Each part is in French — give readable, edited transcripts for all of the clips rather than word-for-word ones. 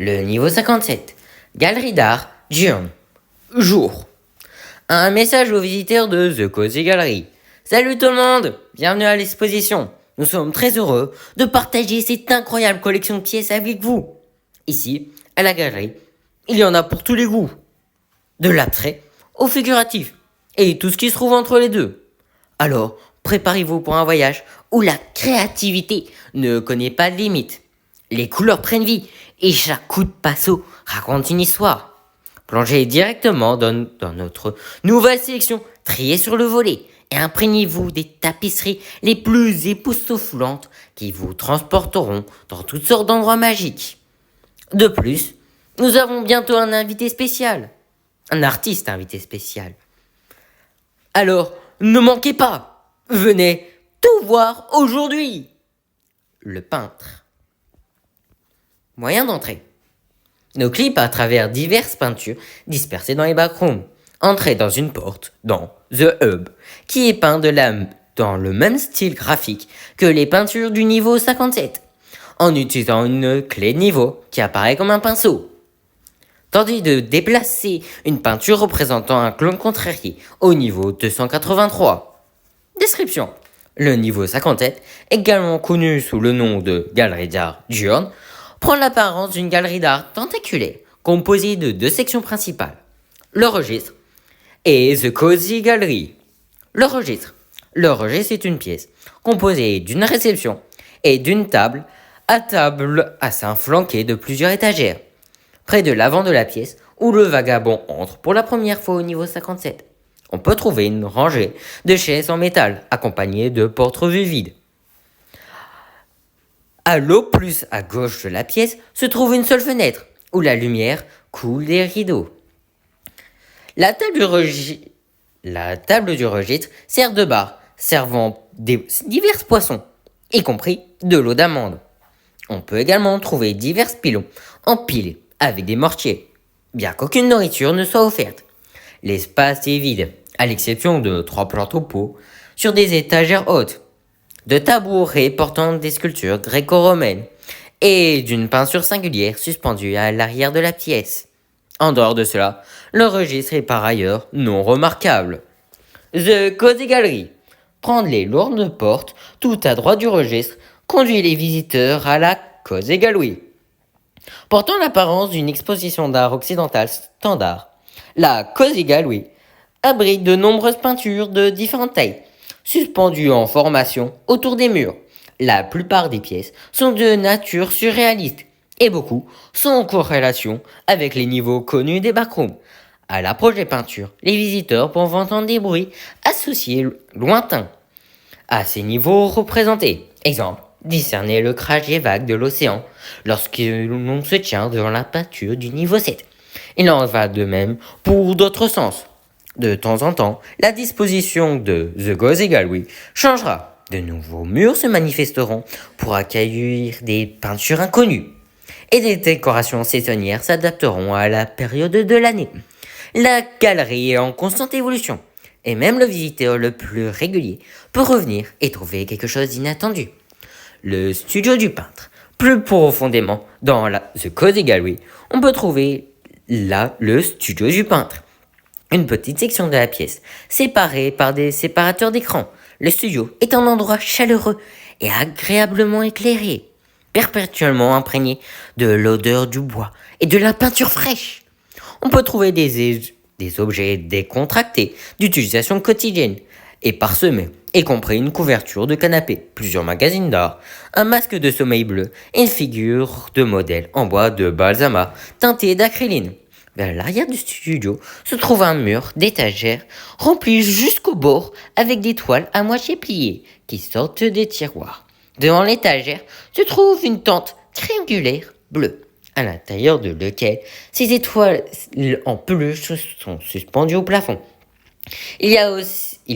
Le niveau 57. Galerie d'art, diurne. Jour. Un message aux visiteurs de The Cozy Gallery. Salut tout le monde, bienvenue à l'exposition. Nous sommes très heureux de partager cette incroyable collection de pièces avec vous. Ici, à la galerie, il y en a pour tous les goûts. De l'abstrait au figuratif. Et tout ce qui se trouve entre les deux. Alors, préparez-vous pour un voyage où la créativité ne connaît pas de limite. Les couleurs prennent vie et chaque coup de pinceau raconte une histoire. Plongez directement dans notre nouvelle sélection triée sur le volet et imprégnez-vous des tapisseries les plus époustouflantes qui vous transporteront dans toutes sortes d'endroits magiques. De plus, nous avons bientôt un invité spécial. Un artiste invité spécial. Alors, ne manquez pas, venez tout voir aujourd'hui. Le peintre. Moyen d'entrée. Nos clips à travers diverses peintures dispersées dans les backrooms. Entrez dans une porte, dans The Hub, qui est peint dans le même style graphique que les peintures du niveau 57, en utilisant une clé de niveau qui apparaît comme un pinceau. Tandis de déplacer une peinture représentant un clone contrarié au niveau 283. Description. Le niveau 57, également connu sous le nom de galerie d'art diurne, prend l'apparence d'une galerie d'art tentaculaire, composée de deux sections principales. Le registre et The Cozy Gallery. Le registre. Le registre est une pièce composée d'une réception et d'une table à sein flanquée de plusieurs étagères. Près de l'avant de la pièce, où le vagabond entre pour la première fois au niveau 57. On peut trouver une rangée de chaises en métal, accompagnées de porte-revues vides. À l'eau plus à gauche de la pièce se trouve une seule fenêtre, où la lumière coule des rideaux. La table du registre sert de bar, servant divers poissons, y compris de l'eau d'amande. On peut également trouver divers pilons empilés avec des mortiers, bien qu'aucune nourriture ne soit offerte. L'espace est vide, à l'exception de 3 planteaux sur des étagères hautes, de tabourets portant des sculptures gréco-romaines et d'une peinture singulière suspendue à l'arrière de la pièce. En dehors de cela, le registre est par ailleurs non remarquable. The Cozy Gallery. Prendre les lourdes portes tout à droite du registre conduit les visiteurs à la Cozy Gallery. Portant l'apparence d'une exposition d'art occidental standard, la Cozy Gallery abrite de nombreuses peintures de différentes tailles, suspendues en formation autour des murs. La plupart des pièces sont de nature surréaliste et beaucoup sont en corrélation avec les niveaux connus des backrooms. À l'approche des peintures, les visiteurs peuvent entendre des bruits associés lointains à ces niveaux représentés. Exemple, discerner le crash des vagues de l'océan lorsque l'on se tient devant la peinture du niveau 7. Il en va de même pour d'autres sens. De temps en temps, la disposition de The Cozy Gallery changera. De nouveaux murs se manifesteront pour accueillir des peintures inconnues. Et des décorations saisonnières s'adapteront à la période de l'année. La galerie est en constante évolution. Et même le visiteur le plus régulier peut revenir et trouver quelque chose d'inattendu. Le studio du peintre. Plus profondément, dans The Cozy Gallery, on peut trouver le studio du peintre. Une petite section de la pièce, séparée par des séparateurs d'écran. Le studio est un endroit chaleureux et agréablement éclairé, perpétuellement imprégné de l'odeur du bois et de la peinture fraîche. On peut trouver des objets décontractés d'utilisation quotidienne et parsemés, y compris une couverture de canapé, plusieurs magazines d'art, un masque de sommeil bleu et une figure de modèle en bois de balsama teintée d'acryline. Vers l'arrière du studio se trouve un mur d'étagères rempli jusqu'au bord avec des toiles à moitié pliées qui sortent des tiroirs. Devant l'étagère se trouve une tente triangulaire bleue, à l'intérieur de laquelle ces étoiles en peluche sont suspendues au plafond. Il y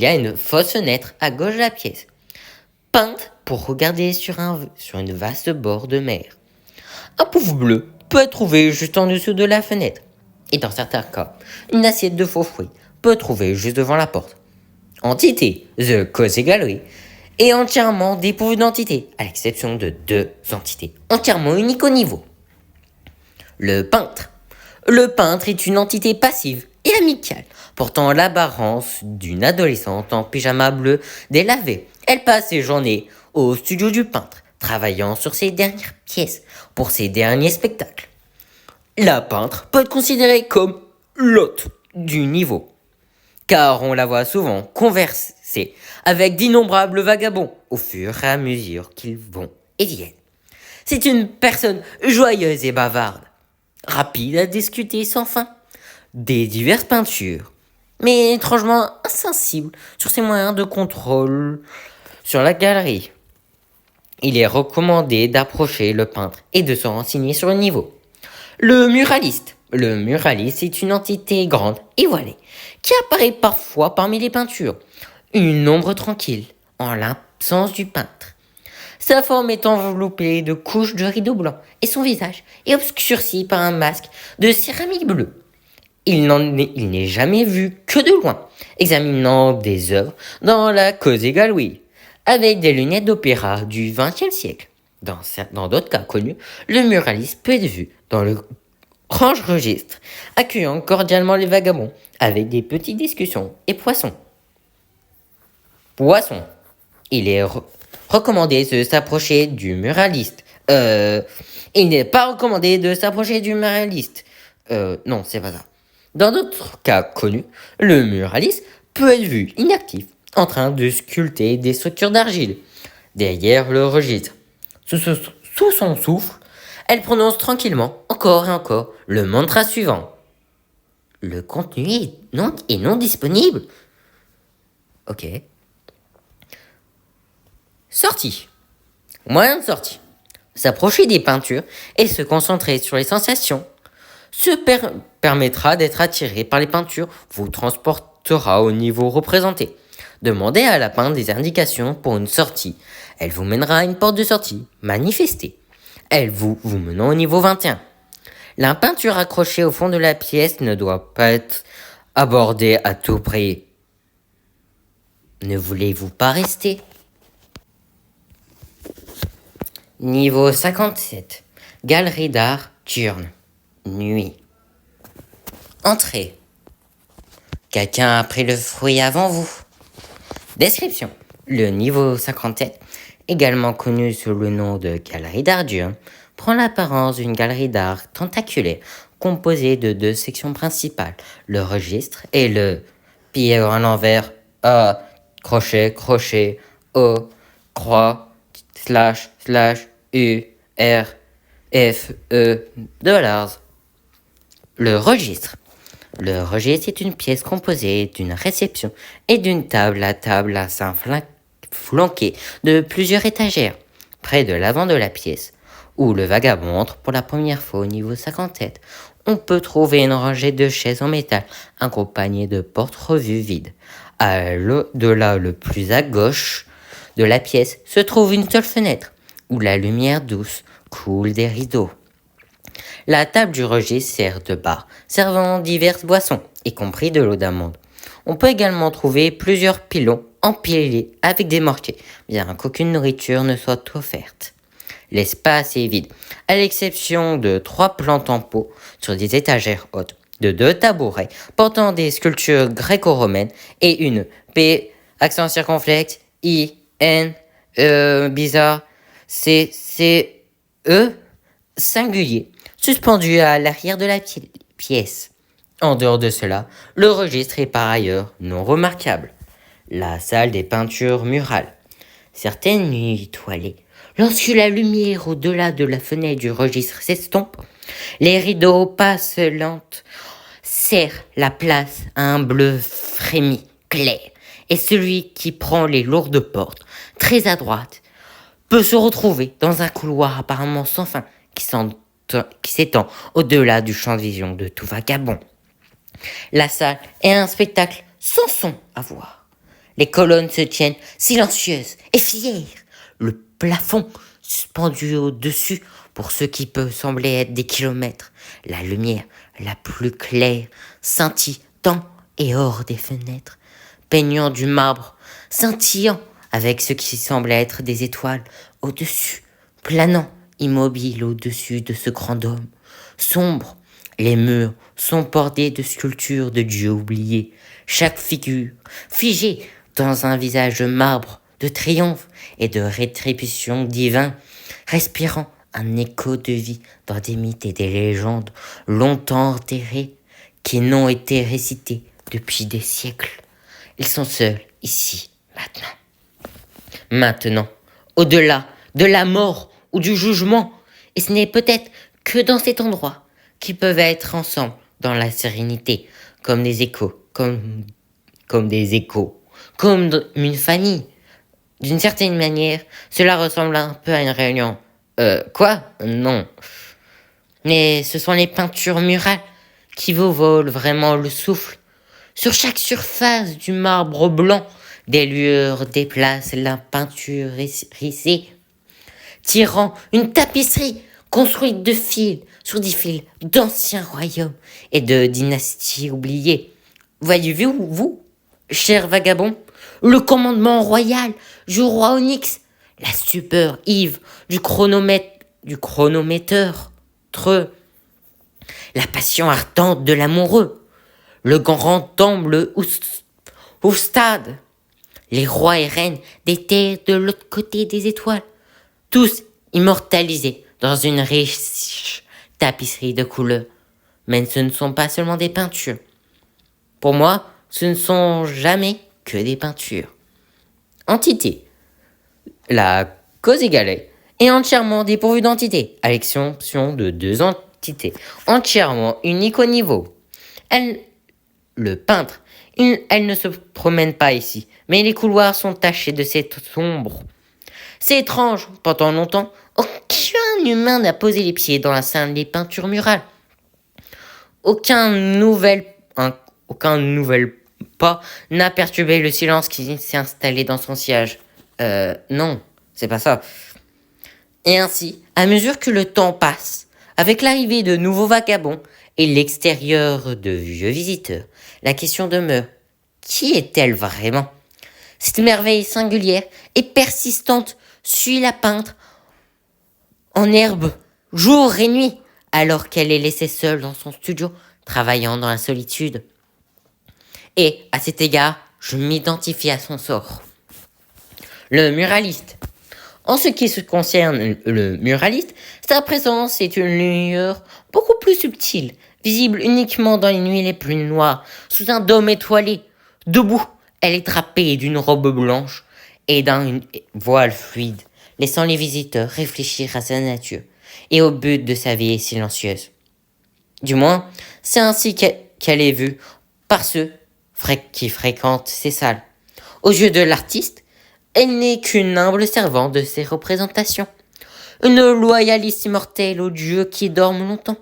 a une fausse fenêtre à gauche de la pièce, peinte pour regarder sur une vaste bord de mer. Un pouf bleu peut être trouvé juste en dessous de la fenêtre. Et dans certains cas, une assiette de faux fruits peut être trouvée juste devant la porte. Entité, The Cozy Gallery, est entièrement dépourvue d'entités, à l'exception de 2 entités entièrement uniques au niveau. Le peintre. Le peintre est une entité passive et amicale, portant l'apparence d'une adolescente en pyjama bleu délavé. Elle passe ses journées au studio du peintre, travaillant sur ses dernières pièces pour ses derniers spectacles. La peintre peut être considérée comme l'hôte du niveau, car on la voit souvent converser avec d'innombrables vagabonds au fur et à mesure qu'ils vont et viennent. C'est une personne joyeuse et bavarde, rapide à discuter sans fin, des diverses peintures, mais étrangement insensible sur ses moyens de contrôle sur la galerie. Il est recommandé d'approcher le peintre et de se renseigner sur le niveau. Le muraliste. Le muraliste est une entité grande et voilée, qui apparaît parfois parmi les peintures, une ombre tranquille, en l'absence du peintre. Sa forme est enveloppée de couches de rideaux blancs et son visage est obscurci par un masque de céramique bleue. Il n'est jamais vu que de loin, examinant des œuvres dans la Cosy Gallery, avec des lunettes d'opéra du XXe siècle. Dans d'autres cas connus, le muraliste peut être vu dans le range registre, accueillant cordialement les vagabonds, avec des petites discussions et poissons. Poisson. Il est recommandé de s'approcher du muraliste. Il n'est pas recommandé de s'approcher du muraliste. Non, c'est pas ça. Dans d'autres cas connus, le muraliste peut être vu inactif, en train de sculpter des structures d'argile, derrière le registre. Sous son souffle, elle prononce tranquillement, encore et encore, le mantra suivant. Le contenu est non disponible. Ok. Sortie. Moyen de sortie. S'approcher des peintures et se concentrer sur les sensations permettra d'être attiré par les peintures, vous transportera au niveau représenté. Demandez à la peintre des indications pour une sortie. Elle vous mènera à une porte de sortie. Manifestez. Elle vous menant au niveau 21. La peinture accrochée au fond de la pièce ne doit pas être abordée à tout prix. Ne voulez-vous pas rester? Niveau 57. Galerie d'art diurne. Nuit. Entrée. Quelqu'un a pris le fruit avant vous. Description. Le niveau 57, également connu sous le nom de galerie d'art diurne, prend l'apparence d'une galerie d'art tentaculaire composée de deux sections principales, le registre et le pied à l'envers, A, crochet, crochet, O, croix, slash, slash, U, R, F, E, dollars. Le registre. Le registre est une pièce composée d'une réception et d'une table à sein flanquée de plusieurs étagères, près de l'avant de la pièce, où le vagabond entre pour la première fois au niveau 57. On peut trouver une rangée de chaises en métal accompagnées de porte-revues vides. À l'au-delà, le plus à gauche de la pièce, se trouve une seule fenêtre, où la lumière douce coule des rideaux. La table du registre sert de bar, servant diverses boissons, y compris de l'eau d'amande. On peut également trouver plusieurs pilons empilés avec des mortiers, bien qu'aucune nourriture ne soit offerte. L'espace est vide, à l'exception de 3 plantes en pot sur des étagères hautes, de 2 tabourets portant des sculptures gréco-romaines et une P, accent circonflexe, I, N, bizarre, C, C, E, singulier, suspendu à l'arrière de la pièce. En dehors de cela, le registre est par ailleurs non remarquable. La salle des peintures murales. Certaines nuits étoilées, lorsque la lumière au-delà de la fenêtre du registre s'estompe, les rideaux passent lentes, serrent la place à un bleu frémi, clair, et celui qui prend les lourdes portes, très à droite, peut se retrouver dans un couloir apparemment sans fin qui s'étend au-delà du champ de vision de tout vagabond. La salle est un spectacle sans son à voir. Les colonnes se tiennent silencieuses et fières. Le plafond suspendu au-dessus pour ce qui peut sembler être des kilomètres. La lumière la plus claire scintille dans et hors des fenêtres, peignant du marbre, scintillant avec ce qui semble être des étoiles au-dessus, planant immobile au-dessus de ce grand dôme. Sombre, les murs sont bordés de sculptures de dieux oubliés, chaque figure figée dans un visage de marbre, de triomphe et de rétribution divin, respirant un écho de vie dans des mythes et des légendes longtemps enterrés, qui n'ont été récités depuis des siècles. Ils sont seuls ici, maintenant. Maintenant, au-delà de la mort ou du jugement, et ce n'est peut-être que dans cet endroit qu'ils peuvent être ensemble dans la sérénité, comme des échos, comme des échos, comme une famille. D'une certaine manière, cela ressemble un peu à une réunion. Quoi? Non. Mais ce sont les peintures murales qui vous volent vraiment le souffle. Sur chaque surface du marbre blanc, des lueurs déplacent la peinture rissée, tirant une tapisserie construite de fils sur des fils d'anciens royaumes et de dynasties oubliées. Voyez-vous, vous, cher vagabond, le commandement royal du roi Onyx, la stupeur Yves du chronométeur, la passion ardente de l'amoureux, le grand temple Oustad, les rois et reines des terres de l'autre côté des étoiles, tous immortalisés dans une riche tapisserie de couleurs. Mais ce ne sont pas seulement des peintures. Pour moi, ce ne sont jamais que des peintures. Entité. La cause égalée est entièrement dépourvue d'entité, à l'exception de deux entités entièrement uniques au niveau. Le peintre, elle ne se promène pas ici, mais les couloirs sont tachés de cette sombre. C'est étrange, pendant longtemps, aucun humain n'a posé les pieds dans la salle des peintures murales. Aucun nouvel pas n'a perturbé le silence qui s'est installé dans son siège. Non, c'est pas ça. Et ainsi, à mesure que le temps passe, avec l'arrivée de nouveaux vagabonds et l'extérieur de vieux visiteurs, la question demeure, qui est-elle vraiment? Cette merveille singulière et persistante suit la peintre en herbe, jour et nuit, alors qu'elle est laissée seule dans son studio, travaillant dans la solitude. Et, à cet égard, je m'identifie à son sort. Le muraliste. En ce qui se concerne le muraliste, sa présence est une lueur beaucoup plus subtile, visible uniquement dans les nuits les plus noires, sous un dôme étoilé. Debout, elle est drapée d'une robe blanche et d'un voile fluide, laissant les visiteurs réfléchir à sa nature et au but de sa vie silencieuse. Du moins, c'est ainsi qu'elle est vue par ceux qui fréquentent ces salles. Aux yeux de l'artiste, elle n'est qu'une humble servante de ses représentations, une loyaliste immortelle aux dieux qui dorment longtemps.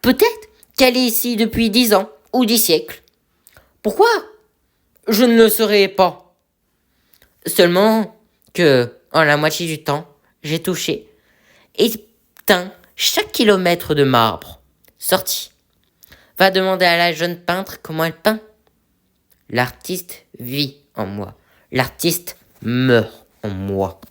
Peut-être qu'elle est ici depuis 10 ans ou 10 siècles. Pourquoi? Je ne le saurais pas. Seulement que, en la moitié du temps, j'ai touché et teint chaque kilomètre de marbre. Sorti. Va demander à la jeune peintre comment elle peint. L'artiste vit en moi. L'artiste meurt en moi.